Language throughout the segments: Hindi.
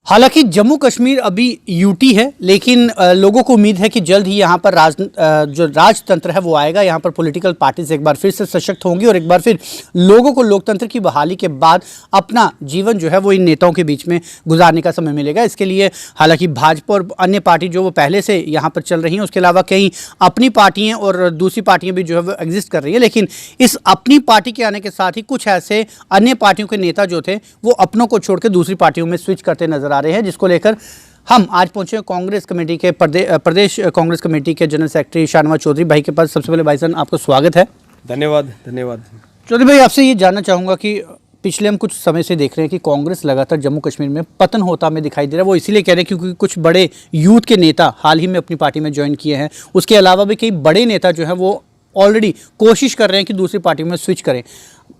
हालांकि जम्मू कश्मीर अभी यूटी है, लेकिन लोगों को उम्मीद है कि जल्द ही यहाँ पर जो राजतंत्र है वो आएगा। यहाँ पर पॉलिटिकल पार्टीज एक बार फिर से सशक्त होंगी और एक बार फिर लोगों को लोकतंत्र की बहाली के बाद अपना जीवन जो है वो इन नेताओं के बीच में गुजारने का समय मिलेगा। इसके लिए हालांकि भाजपा और अन्य पार्टी जो वो पहले से यहाँ पर चल रही हैं, उसके अलावा कई अपनी पार्टियाँ और दूसरी पार्टियाँ भी जो है वो एग्जिस्ट कर रही है। लेकिन इस अपनी पार्टी के आने के साथ ही कुछ ऐसे अन्य पार्टियों के नेता जो थे वो अपनों को छोड़कर दूसरी पार्टियों में स्विच करते नजर आ रहे हैं, जिसको लेकर हम आज पहुंचे कांग्रेस कमेटी के प्रदेश कांग्रेस कमेटी के जनरल सेक्रेटरी शाहनवाज चौधरी भाई के पास। सबसे पहले भाई साहब आपका स्वागत है। धन्यवाद। धन्यवाद चौधरी भाई, आपसे ये जानना चाहूँगा कि पिछले हम कुछ समय से देख रहे हैं कि कांग्रेस लगातार जम्मू कश्मीर में पतन होता हमें दिखाई दे रहा है। वो इसीलिए कह रहे हैं क्योंकि कुछ बड़े यूथ के नेता हाल ही में अपनी पार्टी में ज्वाइन किए हैं। उसके अलावा भी कई बड़े नेता जो है वो ऑलरेडी कोशिश कर रहे हैं कि दूसरी पार्टी में स्विच करें।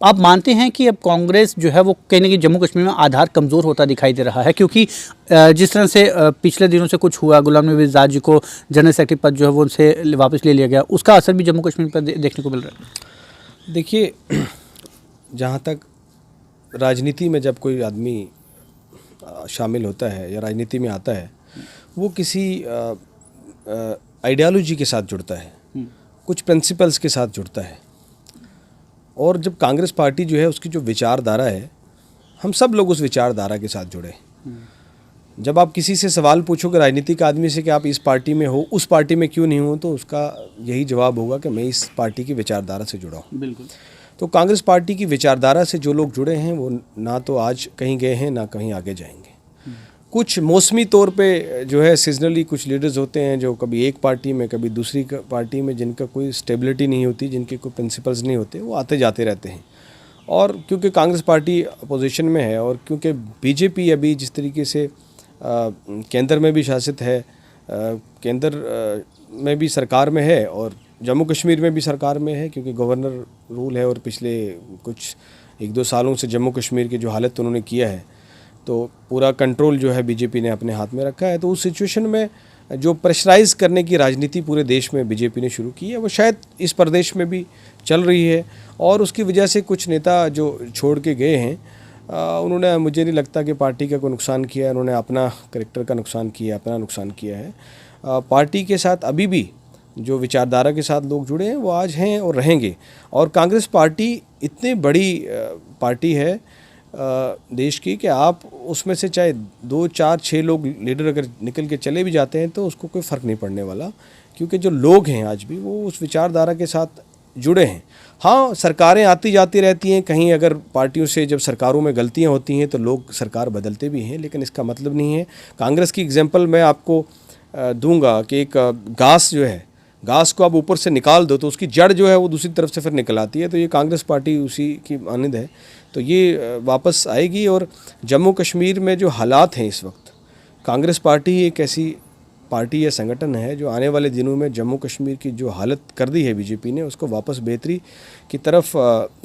आप मानते हैं कि अब कांग्रेस जो है वो कहीं ना कहीं जम्मू कश्मीर में आधार कमज़ोर होता दिखाई दे रहा है, क्योंकि जिस तरह से पिछले दिनों से कुछ हुआ, गुलाम नबी आज़ाद जी को जनरल सेक्रेटरी पद जो है वो उनसे वापस ले लिया गया, उसका असर भी जम्मू कश्मीर पर देखने को मिल रहा है। देखिए, जहाँ तक राजनीति में जब कोई आदमी शामिल होता है या राजनीति में आता है, वो किसी आइडियोलॉजी के साथ जुड़ता है, कुछ प्रिंसिपल्स के साथ जुड़ता है। और जब कांग्रेस पार्टी जो है उसकी जो विचारधारा है, हम सब लोग उस विचारधारा के साथ जुड़े। जब आप किसी से सवाल पूछोगे राजनीतिक आदमी से कि आप इस पार्टी में हो, उस पार्टी में क्यों नहीं हो, तो उसका यही जवाब होगा कि मैं इस पार्टी की विचारधारा से जुड़ा हूँ। बिल्कुल। तो कांग्रेस पार्टी की विचारधारा से जो लोग जुड़े हैं वो ना तो आज कहीं गए हैं ना कहीं आगे जाएंगे। कुछ मौसमी तौर पे जो है सीजनली कुछ लीडर्स होते हैं जो कभी एक पार्टी में कभी दूसरी पार्टी में, जिनका कोई स्टेबिलिटी नहीं होती, जिनके कोई प्रिंसिपल्स नहीं होते, वो आते जाते रहते हैं। और क्योंकि कांग्रेस पार्टी अपोजिशन में है और क्योंकि बीजेपी अभी जिस तरीके से केंद्र में भी शासित है, केंद्र में भी सरकार में है और जम्मू कश्मीर में भी सरकार में है, क्योंकि गवर्नर रूल है और पिछले कुछ 1-2 सालों से जम्मू कश्मीर की जो हालत उन्होंने किया है, तो पूरा कंट्रोल जो है बीजेपी ने अपने हाथ में रखा है। तो उस सिचुएशन में जो प्रेशराइज करने की राजनीति पूरे देश में बीजेपी ने शुरू की है, वो शायद इस प्रदेश में भी चल रही है। और उसकी वजह से कुछ नेता जो छोड़ के गए हैं, उन्होंने, मुझे नहीं लगता कि पार्टी का कोई नुकसान किया है। उन्होंने अपना कैरेक्टर का नुकसान किया, अपना नुकसान किया है। पार्टी के साथ अभी भी जो विचारधारा के साथ लोग जुड़े हैं वो आज हैं और रहेंगे। और कांग्रेस पार्टी इतनी बड़ी पार्टी है देश की कि आप उसमें से चाहे 2, 4, 6 लोग लीडर अगर निकल के चले भी जाते हैं तो उसको कोई फ़र्क नहीं पड़ने वाला, क्योंकि जो लोग हैं आज भी वो उस विचारधारा के साथ जुड़े हैं। हाँ, सरकारें आती जाती रहती हैं, कहीं अगर पार्टियों से जब सरकारों में गलतियां होती हैं तो लोग सरकार बदलते भी हैं, लेकिन इसका मतलब नहीं है। कांग्रेस की एग्जाम्पल मैं आपको दूंगा कि एक घास जो है, घास को आप ऊपर से निकाल दो तो उसकी जड़ जो है वो दूसरी तरफ से फिर निकल आती है। तो ये कांग्रेस पार्टी उसी की मानद है, तो ये वापस आएगी। और जम्मू कश्मीर में जो हालात हैं इस वक्त, कांग्रेस पार्टी एक ऐसी पार्टी या संगठन है जो आने वाले दिनों में जम्मू कश्मीर की जो हालत कर दी है बीजेपी ने, उसको वापस बेहतरी की तरफ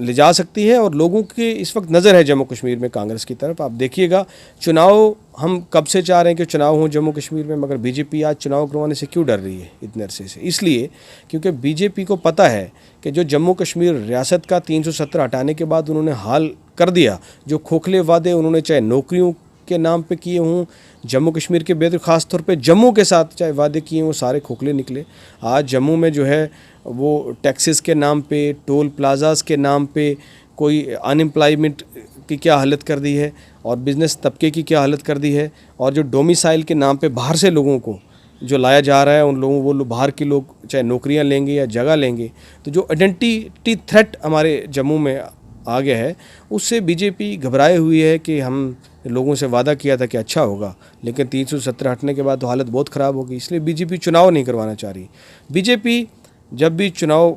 ले जा सकती है। और लोगों की इस वक्त नज़र है जम्मू कश्मीर में कांग्रेस की तरफ। आप देखिएगा, चुनाव हम कब से चाह रहे हैं कि चुनाव हो जम्मू कश्मीर में, मगर बीजेपी आज चुनाव करवाने से क्यों डर रही है इतने अरसे से? इसलिए क्योंकि बीजेपी को पता है कि जो जम्मू कश्मीर रियासत का 370 हटाने के बाद उन्होंने हाल कर दिया, जो खोखले वादे उन्होंने चाहे नौकरियों के नाम पे किए हों, जम्मू कश्मीर के बेहतर ख़ास तौर पे जम्मू के साथ चाहे वादे किए वो सारे खोखले निकले। आज जम्मू में जो है वो टैक्सेस के नाम पे, टोल प्लाजास के नाम पे, कोई अनएम्प्लॉयमेंट की क्या हालत कर दी है और बिज़नेस तबके की क्या हालत कर दी है। और जो डोमिसाइल के नाम पे बाहर से लोगों को जो लाया जा रहा है, उन लोगों वो बाहर के लोग चाहे नौकरियां लेंगे या जगह लेंगे, तो जो आइडेंटिटी थ्रेट हमारे जम्मू में आ गया है, उससे बीजेपी घबराई हुई है कि हम लोगों से वादा किया था कि अच्छा होगा, लेकिन 370 हटने के बाद तो हालत बहुत ख़राब होगी। इसलिए बीजेपी चुनाव नहीं करवाना चाह रही। बीजेपी जब भी चुनाव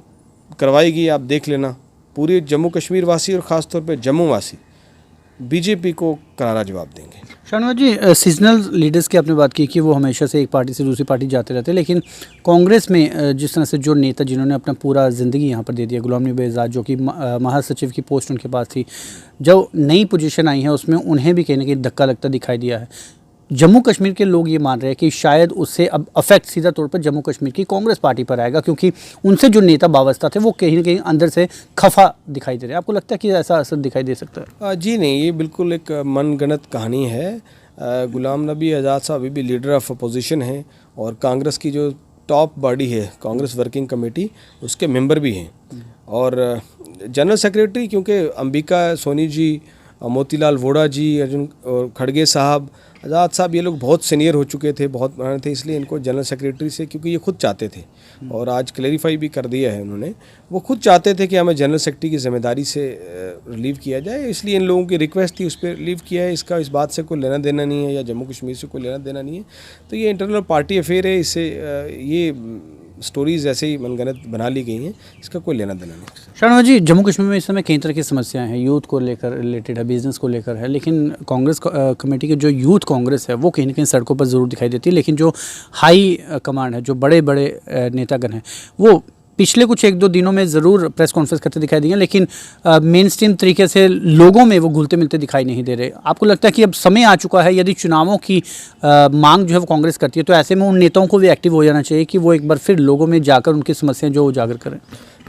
करवाएगी, आप देख लेना, पूरे जम्मू कश्मीर वासी और ख़ास तौर पे जम्मू वासी बीजेपी को करारा जवाब देंगे। शाहनवाज जी, सीजनल लीडर्स की आपने बात की कि वो हमेशा से एक पार्टी से दूसरी पार्टी जाते रहते हैं, लेकिन कांग्रेस में जिस तरह से जो नेता जिन्होंने अपना पूरा ज़िंदगी यहाँ पर दे दिया, गुलाम नबी आज़ाद जो कि महासचिव की पोस्ट उनके पास थी, जो नई पोजीशन आई है उसमें उन्हें भी कहीं ना कहीं धक्का लगता दिखाई दिया है। जम्मू कश्मीर के लोग ये मान रहे हैं कि शायद उससे अब अफेक्ट सीधा तौर पर जम्मू कश्मीर की कांग्रेस पार्टी पर आएगा, क्योंकि उनसे जो नेता वाबस्ता थे वो कहीं ना कहीं अंदर से खफा दिखाई दे रहे हैं। आपको लगता है कि ऐसा असर दिखाई दे सकता है? जी नहीं, ये बिल्कुल एक मनगढ़ंत कहानी है। गुलाम नबी आज़ाद साहब अभी भी लीडर ऑफ अपोजिशन हैं और कांग्रेस की जो टॉप बॉडी है कांग्रेस वर्किंग कमेटी उसके मेंबर भी हैं। और जनरल सेक्रेटरी क्योंकि अंबिका सोनी जी, मोतीलाल वोरा जी, अर्जुन और खड़गे साहब, आज़ाद साहब, ये लोग बहुत सीनियर हो चुके थे, बहुत पुराने थे, इसलिए इनको जनरल सेक्रेटरी से, क्योंकि ये खुद चाहते थे और आज क्लेरिफाई भी कर दिया है उन्होंने, वो खुद चाहते थे कि हमें जनरल सेक्रेटरी की जिम्मेदारी से रिलीव किया जाए, इसलिए इन लोगों की रिक्वेस्ट थी, उस पर रिलीव किया है। इसका इस बात से कोई लेना देना नहीं है या जम्मू कश्मीर से कोई लेना देना नहीं है, तो ये इंटरनल पार्टी अफेयर है, इससे ये स्टोरीज ऐसे ही मनगढ़ंत बना ली गई हैं, इसका कोई लेना देना नहीं। शर्मा जी, जम्मू कश्मीर में इस समय कई तरह की समस्याएं हैं, यूथ को लेकर रिलेटेड है, बिजनेस को लेकर है, लेकिन कांग्रेस कमेटी की जो यूथ कांग्रेस है वो कहीं ना कहीं सड़कों पर ज़रूर दिखाई देती है, लेकिन जो हाई कमांड है, जो बड़े बड़े नेतागण हैं, वो पिछले कुछ एक दो दिनों में ज़रूर प्रेस कॉन्फ्रेंस करते दिखाई दिए, लेकिन मेन स्ट्रीम तरीके से लोगों में वो घुलते मिलते दिखाई नहीं दे रहे। आपको लगता है कि अब समय आ चुका है, यदि चुनावों की मांग जो है वो कांग्रेस करती है, तो ऐसे में उन नेताओं को भी एक्टिव हो जाना चाहिए कि वो एक बार फिर लोगों में जाकर उनकी समस्याएं जो उजागर करें?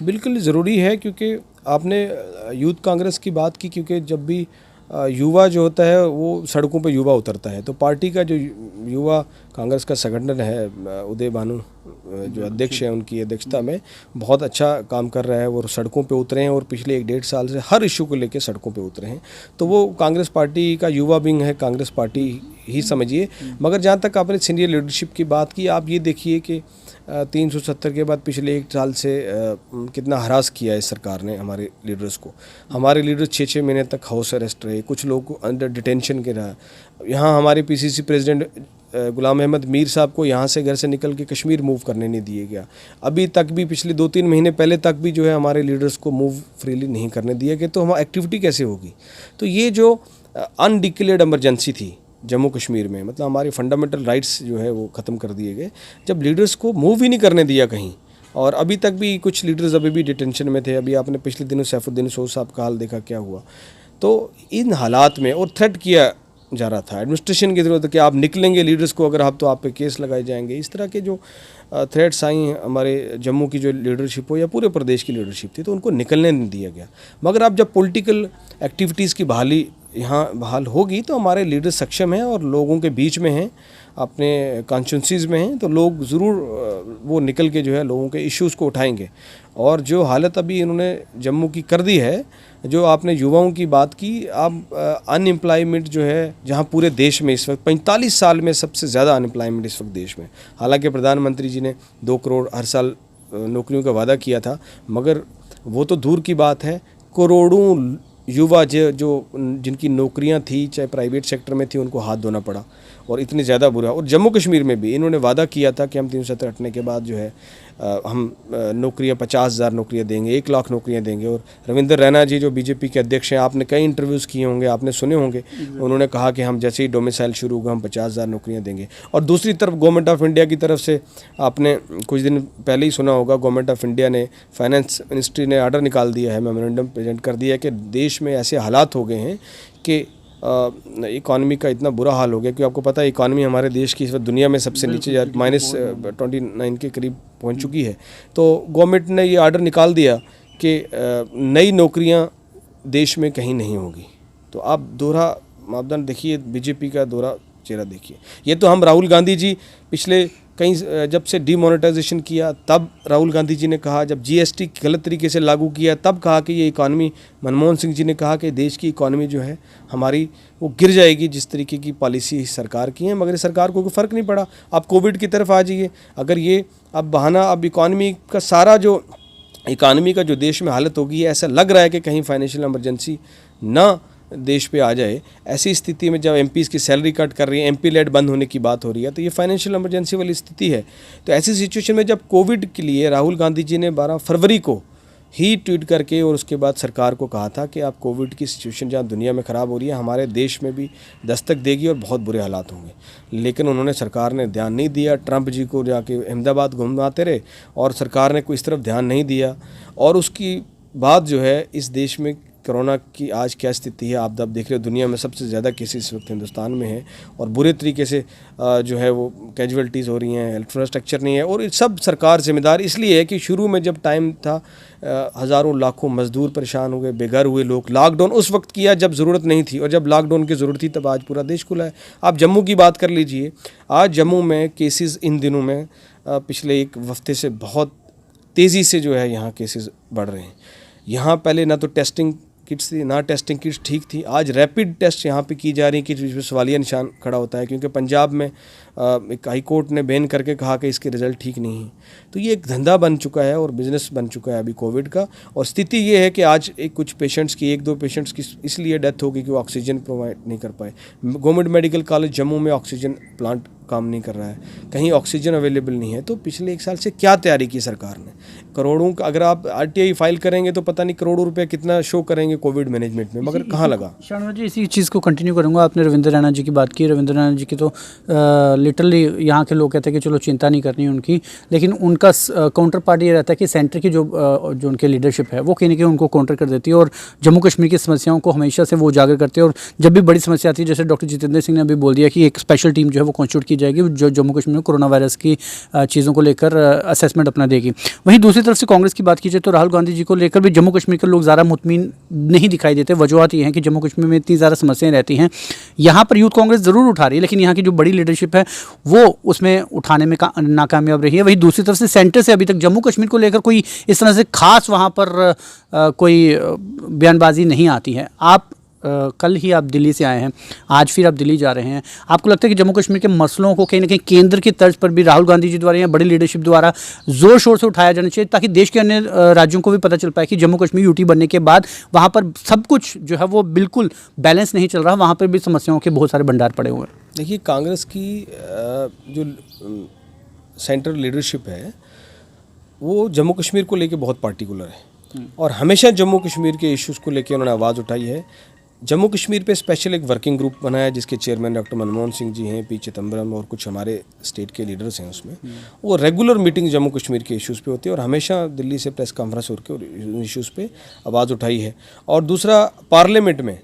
बिल्कुल ज़रूरी है, क्योंकि आपने यूथ कांग्रेस की बात की, क्योंकि जब भी युवा जो होता है वो सड़कों पर युवा उतरता है, तो पार्टी का जो युवा कांग्रेस का संगठन है, उदय भानु जो अध्यक्ष हैं, उनकी अध्यक्षता में बहुत अच्छा काम कर रहा है, वो सड़कों पे उतरे हैं और पिछले 1-1.5 साल से हर इशू को लेकर सड़कों पे उतरे हैं, तो वो कांग्रेस पार्टी का युवा विंग है, कांग्रेस पार्टी ही समझिए। मगर जहाँ तक आपने सीनियर लीडरशिप की बात की, आप ये देखिए कि 370 के बाद पिछले 1 साल से कितना हरास किया है सरकार ने हमारे लीडर्स को। हमारे लीडर्स 6-6 महीने तक हाउस अरेस्ट रहे, कुछ लोग अंडर डिटेंशन के रहा। यहाँ हमारे पीसीसी प्रेसिडेंट गुलाम अहमद मीर साहब को यहाँ से घर से निकल के कश्मीर मूव करने नहीं दिया गया। अभी तक भी पिछले 2-3 महीने पहले तक भी जो है हमारे लीडर्स को मूव फ्रीली नहीं करने दिया गया, तो हमारी एक्टिविटी कैसे होगी? तो ये जो अनडिक्लेयर्ड इमरजेंसी थी जम्मू कश्मीर में, मतलब हमारे फंडामेंटल राइट्स जो है वो ख़त्म कर दिए गए, जब लीडर्स को मूव ही नहीं करने दिया कहीं, और अभी तक भी कुछ लीडर्स अभी भी डिटेंशन में थे। अभी आपने पिछले दिनों सैफुद्दीन सोज साहब का हाल देखा क्या हुआ। तो इन हालात में और थ्रेट किया जा रहा था एडमिनिस्ट्रेशन की ज़रूरत है कि आप निकलेंगे लीडर्स को अगर आप, तो आप पे केस लगाए जाएंगे। इस तरह के जो थ्रेट्स आई हमारे जम्मू की जो लीडरशिप हो या पूरे प्रदेश की लीडरशिप थी, तो उनको निकलने नहीं दिया गया। मगर अब जब पॉलिटिकल एक्टिविटीज़ की बहाली यहाँ बहाल होगी, तो हमारे लीडर सक्षम हैं और लोगों के बीच में हैं, अपने कॉन्स्टिट्यूंसीज़ में हैं, तो लोग ज़रूर वो निकल के जो है लोगों के इश्यूज़ को उठाएंगे। और जो हालत अभी इन्होंने जम्मू की कर दी है, जो आपने युवाओं की बात की, आप अनएम्प्लॉयमेंट जो है जहाँ पूरे देश में इस वक्त 45 साल में सबसे ज़्यादा अनएम्प्लॉयमेंट इस वक्त देश में। हालांकि प्रधानमंत्री जी ने 2 करोड़ हर साल नौकरियों का वादा किया था, मगर वो तो दूर की बात है, करोड़ों युवा जो जिनकी नौकरियां थी चाहे प्राइवेट सेक्टर में थी, उनको हाथ धोना पड़ा, और इतनी ज़्यादा बुरा। और जम्मू कश्मीर में भी इन्होंने वादा किया था कि हम 370 हटने के बाद जो है हम नौकरियां 50,000 नौकरियां देंगे, 1 लाख नौकरियां देंगे। और रविंदर रैना जी जो बीजेपी के अध्यक्ष हैं, आपने कई इंटरव्यूज़ किए होंगे, आपने सुने होंगे, उन्होंने कहा कि हम जैसे ही डोमिसाइल शुरू होगा हम 50,000 नौकरियां देंगे। और दूसरी तरफ गवर्नमेंट ऑफ इंडिया की तरफ से आपने कुछ दिन पहले ही सुना होगा, गवर्नमेंट ऑफ इंडिया ने, फाइनेंस मिनिस्ट्री ने ऑर्डर निकाल दिया है, मेमोरेंडम प्रेजेंट कर दिया है कि देश में ऐसे हालात हो गए हैं कि इकॉनमी का इतना बुरा हाल हो गया कि आपको पता है इकॉनमी हमारे देश की इस वक्त दुनिया में सबसे नीचे -29 के करीब पहुंच चुकी है। तो गवर्नमेंट ने ये ऑर्डर निकाल दिया कि नई नौकरियां देश में कहीं नहीं होगी। तो आप दोहरा मापदंड देखिए, बीजेपी का दोहरा चेहरा देखिए। ये तो हम राहुल गांधी जी पिछले कहीं जब से डीमोनेटाइजेशन किया तब राहुल गांधी जी ने कहा, जब जीएसटी गलत तरीके से लागू किया तब कहा कि ये इकॉनमी, मनमोहन सिंह जी ने कहा कि देश की इकॉनमी जो है हमारी वो गिर जाएगी जिस तरीके की पॉलिसी सरकार की है, मगर सरकार को कोई फ़र्क नहीं पड़ा। आप कोविड की तरफ आ जाइए, अगर ये अब बहाना, अब इकॉनमी का सारा जो इकॉनमी का जो देश में हालत होगी, ऐसा लग रहा है कि कहीं फाइनेंशियल इमरजेंसी ना देश पे आ जाए। ऐसी स्थिति में जब एमपीज़ की सैलरी कट कर रही है, एमपी लेट बंद होने की बात हो रही है, तो ये फाइनेंशियल इमरजेंसी वाली स्थिति है। तो ऐसी सिचुएशन में जब कोविड के लिए राहुल गांधी जी ने 12 फरवरी को ही ट्वीट करके और उसके बाद सरकार को कहा था कि आप कोविड की सिचुएशन जहाँ दुनिया में ख़राब हो रही है, हमारे देश में भी दस्तक देगी और बहुत बुरे हालात होंगे, लेकिन उन्होंने, सरकार ने ध्यान नहीं दिया। ट्रंप जी को जाके अहमदाबाद घुमाते रहे और सरकार ने कोई इस तरफ ध्यान नहीं दिया, और उसकी बाद जो है इस देश में कोरोना की आज क्या स्थिति है, आप देख रहे हो दुनिया में सबसे ज़्यादा केसेस इस वक्त हिंदुस्तान में है और बुरे तरीके से जो है वो कैजुअलिटीज़ हो रही हैं, इंफ्रास्ट्रक्चर नहीं है और ये सब सरकार जिम्मेदार इसलिए है कि शुरू में जब टाइम था हज़ारों लाखों मज़दूर परेशान हुए, बेघर हुए लोग, लॉकडाउन उस वक्त किया जब ज़रूरत नहीं थी और जब लॉकडाउन की ज़रूरत थी तब आज पूरा देश खुला है। आप जम्मू की बात कर लीजिए, आज जम्मू में केसेस इन दिनों में पिछले एक हफ्ते से बहुत तेज़ी से जो है यहाँ केसेस बढ़ रहे हैं। यहाँ पहले ना तो टेस्टिंग किट्स थी ना टेस्टिंग किट्स ठीक थी, आज रैपिड टेस्ट यहाँ पे की जा रही कि जिसमें सवालिया निशान खड़ा होता है क्योंकि पंजाब में एक हाई कोर्ट ने बैन करके कहा कि इसके रिज़ल्ट ठीक नहीं है। तो ये एक धंधा बन चुका है और बिज़नेस बन चुका है अभी कोविड का। और स्थिति ये है कि आज कुछ पेशेंट्स की, 1-2 पेशेंट्स की इसलिए डेथ हो गई कि वो ऑक्सीजन प्रोवाइड नहीं कर पाए। गवर्नमेंट मेडिकल कॉलेज जम्मू में ऑक्सीजन प्लांट काम नहीं कर रहा है, कहीं ऑक्सीजन अवेलेबल नहीं है। तो पिछले 1 साल से क्या तैयारी की सरकार ने, करोड़ों का, अगर आप RTI फाइल करेंगे तो पता नहीं करोड़ों रुपए कितना शो करेंगे कोविड मैनेजमेंट में, मगर कहाँ लगा। शर्मा जी, इसी चीज़ को कंटिन्यू करूंगा। आपने रविंद्र रैना जी की बात की। रविंद्र रैना जी की तो लिटरली यहाँ के लोग कहते हैं कि चलो चिंता नहीं करनी उनकी, लेकिन उनका काउंटर पार्ट ये रहता है कि सेंटर की जो उनके लीडरशिप है वो कहीं ना कहीं उनको काउंटर कर देती है और जम्मू कश्मीर की समस्याओं को हमेशा से वो उजागर करते हैं। और जब भी बड़ी समस्या आती है, जैसे डॉक्टर जितेंद्र सिंह ने अभी बोल दिया कि एक स्पेशल टीम जो है वो कॉन्स्टिट्यूट की जाएगी जो जम्मू कश्मीर में कोरोना वायरस की चीज़ों को लेकर असेसमेंट अपना देगी। वहीं दूसरी तरफ से कांग्रेस की बात की जाए तो राहुल गांधी जी को लेकर भी जम्मू कश्मीर के लोग ज़्यादा मुतमिन नहीं दिखाई देते। वजूहत ये हैं कि जम्मू कश्मीर में इतनी ज़्यादा समस्याएं रहती हैं। यहाँ पर यूथ कांग्रेस ज़रूर उठा रही है, लेकिन यहाँ की जो बड़ी लीडरशिप है वो उसमें उठाने में नाकामयाब रही है। वहीं दूसरी तरफ से सेंटर से अभी तक जम्मू कश्मीर को लेकर कोई इस तरह से खास वहाँ पर कोई बयानबाजी नहीं आती है। आप कल ही आप दिल्ली से आए हैं, आज फिर आप दिल्ली जा रहे हैं। आपको लगता है कि जम्मू कश्मीर के मसलों को कहीं ना कहीं केंद्र की तर्ज पर भी राहुल गांधी जी द्वारा या बड़ी लीडरशिप द्वारा ज़ोर शोर से उठाया जाना चाहिए, ताकि देश के अन्य राज्यों को भी पता चल पाए कि जम्मू कश्मीर यूटी बनने के बाद वहाँ पर सब कुछ जो है वो बिल्कुल बैलेंस नहीं चल रहा, वहाँ पर भी समस्याओं के बहुत सारे भंडार पड़े हुए हैं। देखिए, कांग्रेस की जो सेंट्रल लीडरशिप है वो जम्मू कश्मीर को लेके बहुत पार्टिकुलर है और हमेशा जम्मू कश्मीर के इश्यूज़ को लेके उन्होंने आवाज़ उठाई है। जम्मू कश्मीर पे स्पेशल एक वर्किंग ग्रुप बना है जिसके चेयरमैन डॉक्टर मनमोहन सिंह जी हैं, पी चिदम्बरम और कुछ हमारे स्टेट के लीडर्स हैं उसमें। वो रेगुलर मीटिंग जम्मू कश्मीर के इश्यूज़ पे होती है और हमेशा दिल्ली से प्रेस कॉन्फ्रेंस होकर इन इश्यूज़ पे आवाज़ उठाई है। और दूसरा, पार्लियामेंट में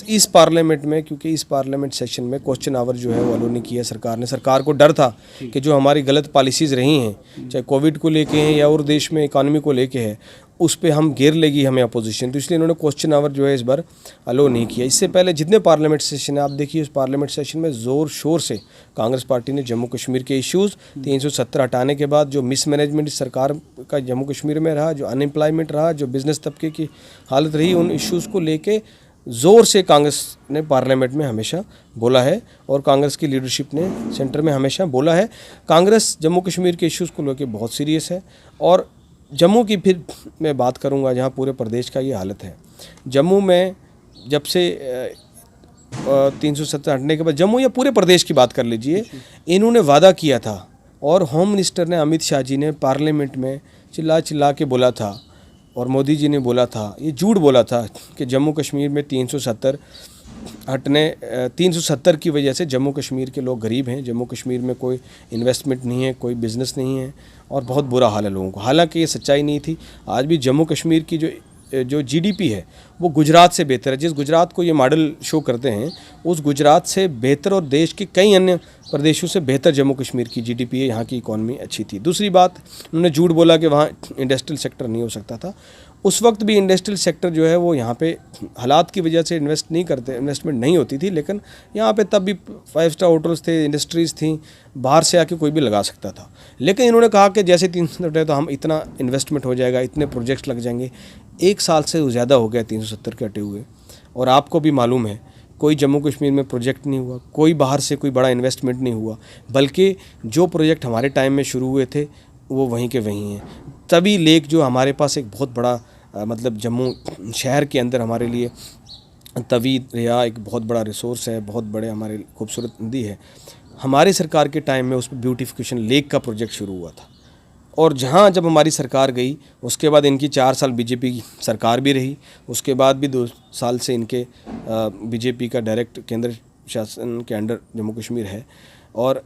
इस पार्लियामेंट में, क्योंकि इस पार्लियामेंट सेशन में क्वेश्चन आवर जो है वो अलो नहीं किया सरकार ने। सरकार को डर था कि जो हमारी गलत पॉलिसीज़ रही हैं, चाहे कोविड को लेके हैं या और देश में इकानमी को लेके है, उस पे हम घेर लेगी हमें अपोजिशन, तो इसलिए इन्होंने क्वेश्चन आवर जो है इस बार अलो नहीं किया। इससे पहले जितने पार्लियामेंट सेशन है आप देखिए, उस पार्लियामेंट सेशन में ज़ोर शोर से कांग्रेस पार्टी ने जम्मू कश्मीर के इश्यूज़ 370 हटाने के बाद जो मिसमैनेजमेंट सरकार का जम्मू कश्मीर में रहा, जो अनएम्प्लॉयमेंट रहा, जो बिज़नेस तबके की हालत रही, उन इश्यूज़ को लेके ज़ोर से कांग्रेस ने पार्लियामेंट में हमेशा बोला है और कांग्रेस की लीडरशिप ने सेंटर में हमेशा बोला है। कांग्रेस जम्मू कश्मीर के इश्यूज़ को लेकर बहुत सीरियस है। और जम्मू की फिर मैं बात करूंगा जहां पूरे प्रदेश का ये हालत है। जम्मू में जब से 370 हटने के बाद जम्मू या पूरे प्रदेश की बात कर लीजिए, इन्होंने वादा किया था और होम मिनिस्टर ने अमित शाह जी ने पार्लियामेंट में चिल्ला चिल्ला के बोला था और मोदी जी ने बोला था, ये झूठ बोला था कि जम्मू कश्मीर में 370 की वजह से जम्मू कश्मीर के लोग गरीब हैं, जम्मू कश्मीर में कोई इन्वेस्टमेंट नहीं है, कोई बिज़नेस नहीं है और बहुत बुरा हाल है लोगों को। हालांकि ये सच्चाई नहीं थी। आज भी जम्मू कश्मीर की जो GDP है वो गुजरात से बेहतर है। जिस गुजरात को ये मॉडल शो करते हैं उस गुजरात से बेहतर और देश के कई अन्य प्रदेशों से बेहतर जम्मू कश्मीर की GDP है। यहाँ की इकॉनमी अच्छी थी। दूसरी बात, उन्होंने झूठ बोला कि वहाँ इंडस्ट्रियल सेक्टर नहीं हो सकता था। उस वक्त भी इंडस्ट्रियल सेक्टर जो है वो यहाँ पे हालात की वजह से इन्वेस्टमेंट नहीं होती थी, लेकिन यहाँ पे तब भी 5 स्टार होटल्स थे, इंडस्ट्रीज़ थी, बाहर से आके कोई भी लगा सकता था। लेकिन इन्होंने कहा कि जैसे 370 तो हम इतना इन्वेस्टमेंट हो जाएगा, इतने प्रोजेक्ट्स लग जाएंगे। 1 साल से ज़्यादा हो गया 370 के हटे हुए और आपको भी मालूम है कोई जम्मू कश्मीर में प्रोजेक्ट नहीं हुआ, कोई बाहर से कोई बड़ा इन्वेस्टमेंट नहीं हुआ, बल्कि जो प्रोजेक्ट हमारे टाइम में शुरू हुए थे वो वहीं के वहीं हैं। तभी लेक जो हमारे पास एक बहुत बड़ा मतलब जम्मू शहर के अंदर हमारे लिए तवी दरिया एक बहुत बड़ा रिसोर्स है, बहुत बड़े हमारे खूबसूरत नदी है। हमारी सरकार के टाइम में उस पर ब्यूटिफिकेशन लेक का प्रोजेक्ट शुरू हुआ था और जहाँ जब हमारी सरकार गई उसके बाद इनकी 4 साल बीजेपी की सरकार भी रही, उसके बाद भी 2 साल से इनके बीजेपी का डायरेक्ट केंद्र शासन के अंडर जम्मू कश्मीर है और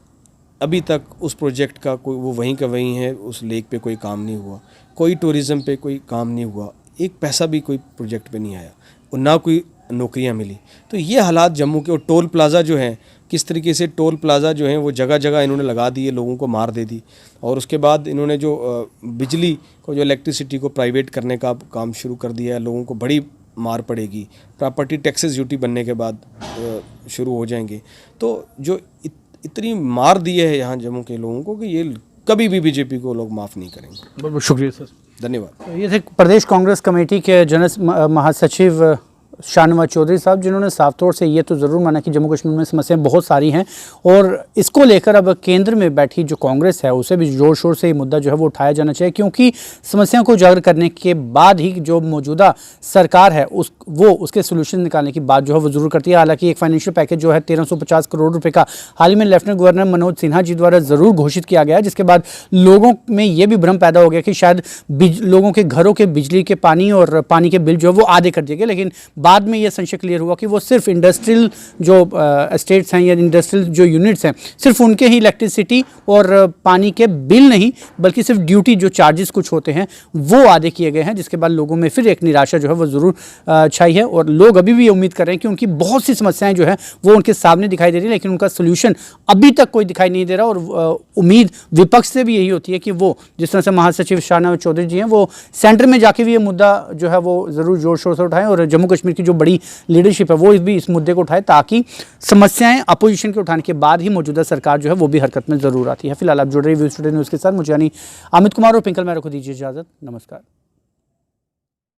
अभी तक उस प्रोजेक्ट का कोई वो वहीं का वहीं है। उस लेक पे कोई काम नहीं हुआ, कोई टूरिज़्म पे कोई काम नहीं हुआ। एक पैसा भी कोई प्रोजेक्ट पे नहीं आया और ना कोई नौकरियां मिली। तो ये हालात जम्मू के, और टोल प्लाज़ा जो हैं, किस तरीके से टोल प्लाज़ा जो हैं वो जगह जगह इन्होंने लगा दिए, लोगों को मार दे दी। और उसके बाद इन्होंने जो बिजली को, जो इलेक्ट्रिसिटी को प्राइवेट करने का काम शुरू कर दिया है, लोगों को बड़ी मार पड़ेगी। प्रॉपर्टी टैक्सेस ड्यूटी बनने के बाद शुरू हो जाएंगे। तो जो इतनी मार दी है यहाँ जम्मू के लोगों को कि ये कभी भी बीजेपी को लोग माफ़ नहीं करेंगे। बहुत बहुत शुक्रिया सर। धन्यवाद। तो ये थे प्रदेश कांग्रेस कमेटी के जनरल महासचिव शाहनवाज चौधरी साहब, जिन्होंने साफ तौर से ये तो ज़रूर माना कि जम्मू कश्मीर में समस्याएं बहुत सारी हैं और इसको लेकर अब केंद्र में बैठी जो कांग्रेस है उसे भी ज़ोर शोर से ये मुद्दा जो है वो उठाया जाना चाहिए, क्योंकि समस्याओं को उजागर करने के बाद ही जो मौजूदा सरकार है उसके सोल्यूशन निकालने की बात जो है वो ज़रूर करती है। हालांकि एक फाइनेंशियल पैकेज जो है 1350 करोड़ रुपये का हाल ही में लेफ्टिनेंट गवर्नर मनोज सिन्हा जी द्वारा ज़रूर घोषित किया गया, जिसके बाद लोगों में ये भी भ्रम पैदा हो गया कि शायद लोगों के घरों के बिजली के पानी और पानी के बिल जो है वो आधे कर दिए गए। लेकिन बाद में यह संशय क्लियर हुआ कि वो सिर्फ इंडस्ट्रियल जो एस्टेट्स हैं या इंडस्ट्रियल जो यूनिट्स हैं, सिर्फ उनके ही इलेक्ट्रिसिटी और पानी के बिल नहीं बल्कि सिर्फ ड्यूटी जो चार्जेस कुछ होते हैं वो आधे किए गए हैं, जिसके बाद लोगों में फिर एक निराशा जो है वो ज़रूर छाई है। और लोग अभी भी उम्मीद कर रहे हैं कि उनकी बहुत सी समस्याएं जो है वो उनके सामने दिखाई दे रही है, लेकिन उनका सोल्यूशन अभी तक कोई दिखाई नहीं दे रहा। और उम्मीद विपक्ष से भी यही होती है कि वो, जिस तरह से महासचिव शाहनवाज चौधरी जी हैं, वो सेंटर में जाके भी ये मुद्दा जो है वो ज़रूर जोर शोर से उठाएं और जम्मू कश्मीर की जो बड़ी लीडरशिप है वो भी इस मुद्दे को उठाए, ताकि समस्याएं अपोजिशन के उठाने के बाद ही मौजूदा सरकार जो है वो भी हरकत में ज़रूर आती है। फिलहाल आप जुड़ रही व्यूज़ टुडे न्यूज़ के साथ, मुझे यानी अमित कुमार और पिंकल मैरो को दीजिए इजाज़त। नमस्कार।